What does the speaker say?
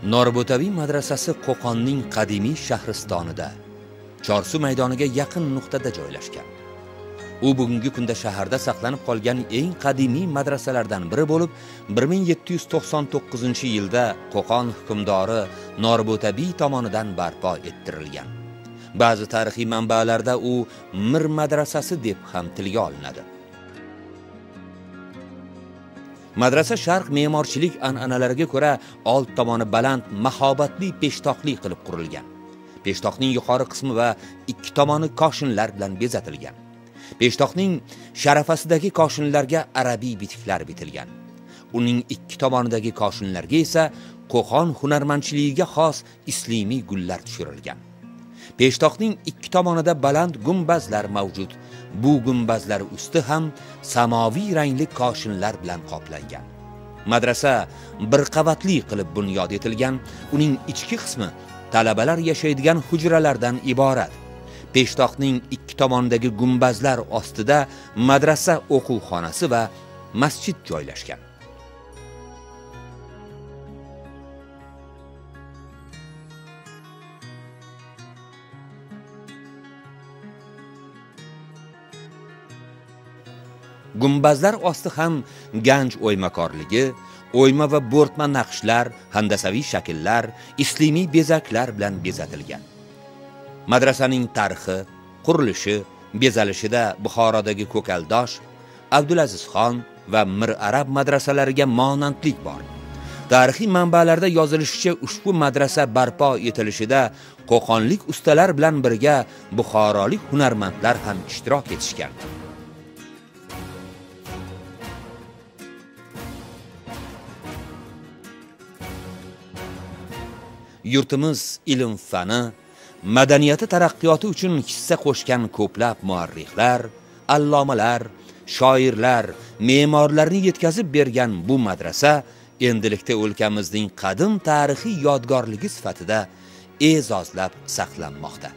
Norbo'taviy madrasasi Qo'qonning qadimiy shahristonida, Chorsu maydoniga yaqin nuqtada joylashgan. U bugungi kunda shaharda saqlanib qolgan eng qadimiy madrasalardan biri bo'lib, 1799-yilda Qo'qon hukmdori Norbo'taviy tomonidan barpo ettirilgan. Ba'zi tarixiy manbalarda u Mir madrasasi deb ham tilga olinadi. Madrasa sharq me'morchilik an'analariga ko'ra old tomoni baland, mahobatli peshtoqli qilib qurilgan. Peshtoqning yuqori qismi va ikki tomoni koshinlar bilan bezatilgan. Peshtoqning sharafasidagi koshinlarga arabiy bitiklar bitilgan. Uning ikki tomonidagi koshinlarga esa Qo'qon hunarmandchiligiga xos islimiy gullar tushirilgan. Peshtoqning ikki tomonida baland gumbazlar mavjud. Bu gumbazlar usti ham samoviy rangli koshinlar bilan qoplangan. Madrasa bir qavatli qilib bunyod etilgan, uning ichki qismi talabalar yashaydigan hujralardan iborat. Peshtoqning ikki tomonidagi gumbazlar ostida madrasa o'quvxonasi va masjid joylashgan. Gumbazlar osti ham ganj o'ymakorligi, o'yma va bo'rtma naqshlar, handasaviy shakllar, islimiy bezaklar bilan bezatilgan. Madrasaning tarixi, qurilishi, bezalishida Buxorodagi Ko'kaldosh, Abdulazizxon va Mir Arab madrasalariga monandlik bor. Tarixiy manbalarda yozilishicha, ushbu madrasa barpo etilishida qo'qonlik ustalar bilan birga buxorolik hunarmandlar ham ishtirok etishgan. Yurtimiz ilm fani, madaniyati taraqqiyoti uchun hissa qo'shgan ko'plab muarrixlar, allomalar, shoirlar, me'morlarni yetkazib bergan bu madrasa endilikda o'lkamizning qadim tarixiy yodgorligi sifatida e'zozlab saqlanmoqda.